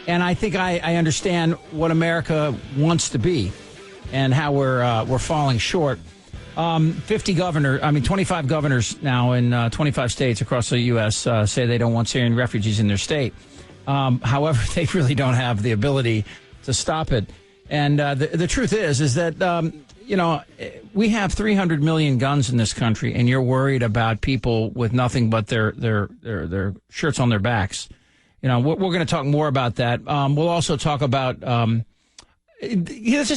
And I think I understand what America wants to be and how we're falling short. 25 governors now in 25 states across the U.S. Say they don't want Syrian refugees in their state. However, they really don't have the ability to stop it. And the truth is that, we have 300 million guns in this country, and you're worried about people with nothing but their shirts on their backs. We're going to talk more about that. We'll also talk about this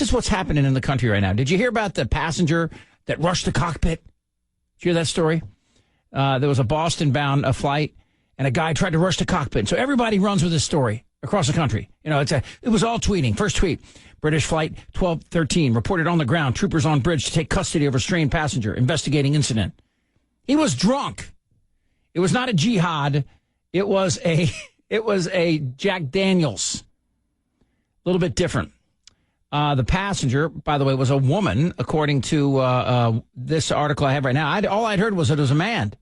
is what's happening in the country right now. Did you hear about the passenger that rushed the cockpit? Did you hear that story? There was a Boston-bound flight, and a guy tried to rush the cockpit. So everybody runs with this story across the country. It was all tweeting. First tweet: British flight 1213 reported on the ground. Troopers on bridge to take custody of restrained passenger. Investigating incident. He was drunk. It was not a jihad. It was a Jack Daniels. A little bit different. The passenger, by the way, was a woman, according to this article I have right now. All I'd heard was that it was a man.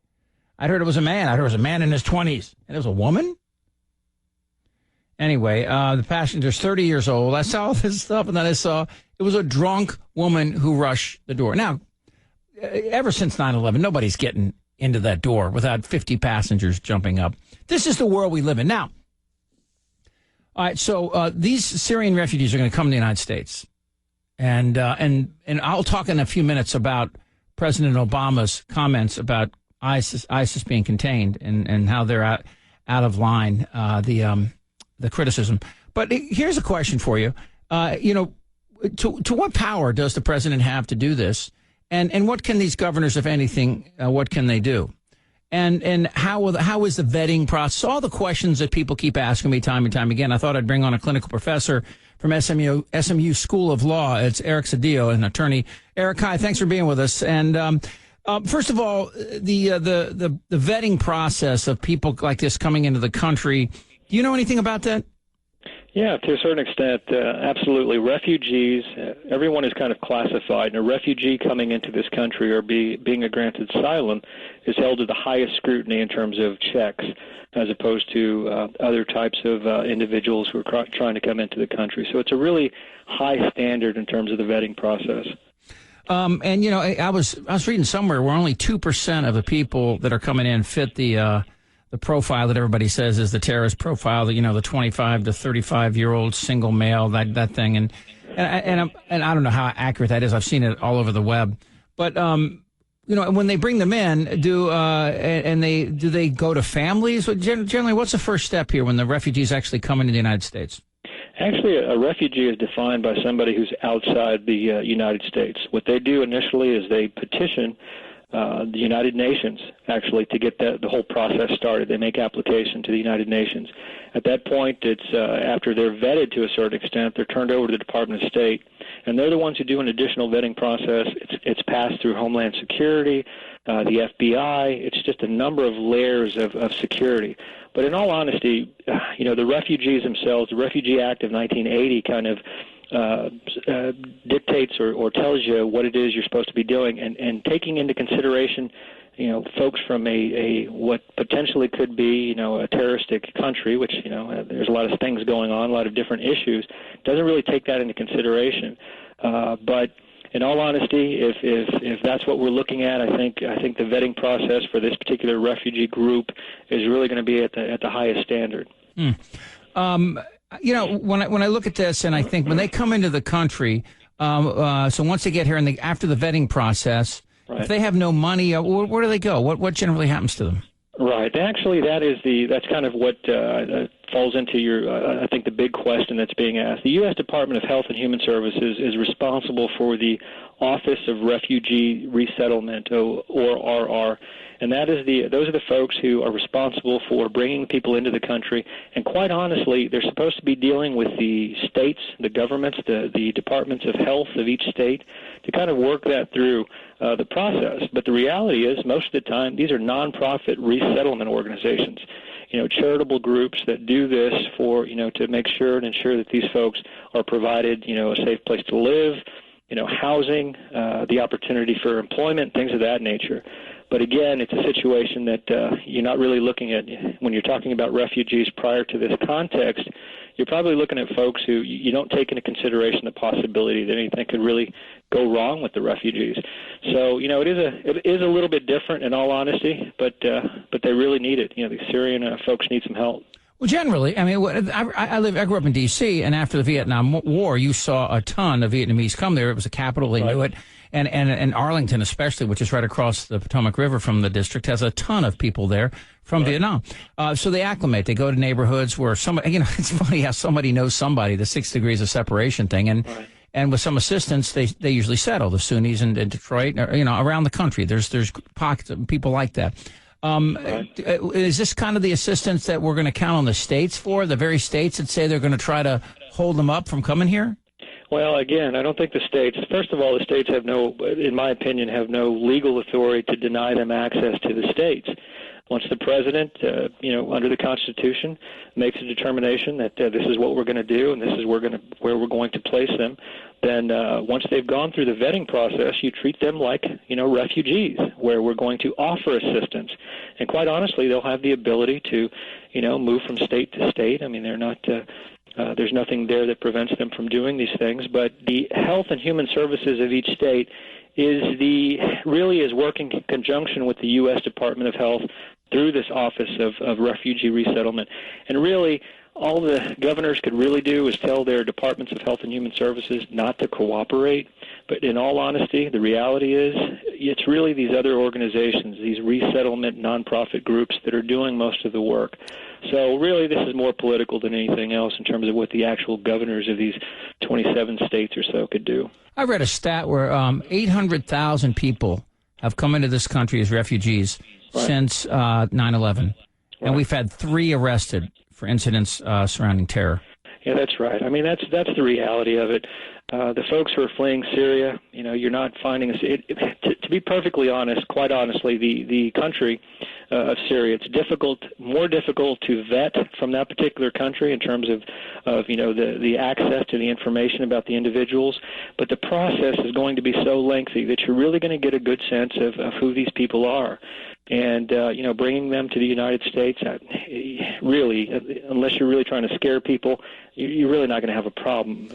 I heard it was a man in his 20s. And it was a woman? Anyway, the passenger's 30 years old. I saw all this stuff, and then I saw it was a drunk woman who rushed the door. Now, ever since 9/11, nobody's getting into that door without 50 passengers jumping up. This is the world we live in. Now, all right, so these Syrian refugees are going to come to the United States. And I'll talk in a few minutes about President Obama's comments about ISIS being contained and how they're out of line, the criticism. But here's a question for you. To what power does the president have to do this? And what can these governors, if anything, what can they do? And how is the vetting process? All the questions that people keep asking me time and time again. I thought I'd bring on a clinical professor from SMU School of Law. It's Eric Cedillo, an attorney. Eric, hi, thanks for being with us. And first of all, the vetting process of people like this coming into the country. Do you know anything about that? Yeah, to a certain extent, absolutely. Refugees, everyone is kind of classified. And a refugee coming into this country or being granted asylum is held to the highest scrutiny in terms of checks, as opposed to other types of individuals who are trying to come into the country. So it's a really high standard in terms of the vetting process. I was reading somewhere where only 2% of the people that are coming in fit the profile that everybody says is the terrorist profile, the 25 to 35-year-old single male, that thing. And I don't know how accurate that is. I've seen it all over the web. But, when they bring them in, do they go to families? Generally, what's the first step here when the refugees actually come into the United States? Actually, a refugee is defined by somebody who's outside the United States. What they do initially is they petition the United Nations, actually, to get the whole process started. They make application to the United Nations. At that point, it's after they're vetted to a certain extent, they're turned over to the Department of State, and they're the ones who do an additional vetting process. It's passed through Homeland Security, the FBI. It's just a number of layers of security. But in all honesty, the refugees themselves, the Refugee Act of 1980 kind of dictates or tells you what it is you're supposed to be doing, and taking into consideration, folks from a what potentially could be, a terroristic country, which, there's a lot of things going on, a lot of different issues, doesn't really take that into consideration. But in all honesty, if that's what we're looking at, I think the vetting process for this particular refugee group is really going to be at the highest standard. When I look at this, and I think when they come into the country, so once they get here and after the vetting process, right, if they have no money, where do they go? What generally happens to them? Right. Actually, that's kind of what falls into I think the big question that's being asked. The U.S. Department of Health and Human Services is responsible for the Office of Refugee Resettlement, or RR. And those are the folks who are responsible for bringing people into the country. And quite honestly, they're supposed to be dealing with the states, the governments, the departments of health of each state to kind of work that through the process. But the reality is, most of the time, these are nonprofit resettlement organizations, charitable groups that do this for, to make sure and ensure that these folks are provided, a safe place to live, housing, the opportunity for employment, things of that nature. But again, it's a situation that you're not really looking at when you're talking about refugees prior to this context. You're probably looking at folks who you don't take into consideration the possibility that anything could really go wrong with the refugees. So, it is a little bit different in all honesty, but they really need it. The Syrian folks need some help. Well, generally, I mean, I grew up in D.C., and after the Vietnam War, you saw a ton of Vietnamese come there. It was a capital, they knew it. And Arlington especially, which is right across the Potomac River from the district, has a ton of people there from Vietnam. So they acclimate. They go to neighborhoods where somebody, it's funny how somebody knows somebody, the 6 degrees of separation thing. And with some assistance, they usually settle, the Sunnis in Detroit, around the country. There's pockets of people like that. Is this kind of the assistance that we're going to count on the states for, the very states that say they're going to try to hold them up from coming here? Well, again, I don't think the states, first of all, the states in my opinion, have no legal authority to deny them access to the states. Once the president, under the Constitution, makes a determination that this is what we're going to do and this is where we're going to place them, then once they've gone through the vetting process, you treat them like, refugees, where we're going to offer assistance. And quite honestly, they'll have the ability to, move from state to state. I mean, they're not. There's nothing there that prevents them from doing these things. But the health and human services of each state is working in conjunction with the U.S. Department of Health through this Office of Refugee Resettlement. And really, all the governors could really do is tell their departments of health and human services not to cooperate. But in all honesty, the reality is it's really these other organizations, these resettlement nonprofit groups that are doing most of the work. So really this is more political than anything else in terms of what the actual governors of these 27 states or so could do. I read a stat where 800,000 people have come into this country as refugees since 9/11, and we've had 3 arrested for incidents surrounding terror. Yeah, that's right. I mean, that's the reality of it. The folks who are fleeing Syria, you're not finding to be perfectly honest, quite honestly, the country of Syria, it's more difficult to vet from that particular country in terms of the access to the information about the individuals. But the process is going to be so lengthy that you're really going to get a good sense of who these people are. And, bringing them to the United States, really, unless you're really trying to scare people, you're really not going to have a problem,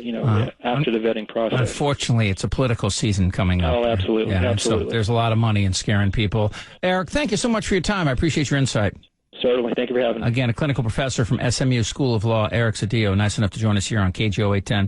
after the vetting process. Unfortunately, it's a political season coming up. Oh, absolutely. Yeah, absolutely. So there's a lot of money in scaring people. Eric, thank you so much for your time. I appreciate your insight. Certainly. Thank you for having me. Again, a clinical professor from SMU School of Law, Eric Cedillo, nice enough to join us here on KGO 810.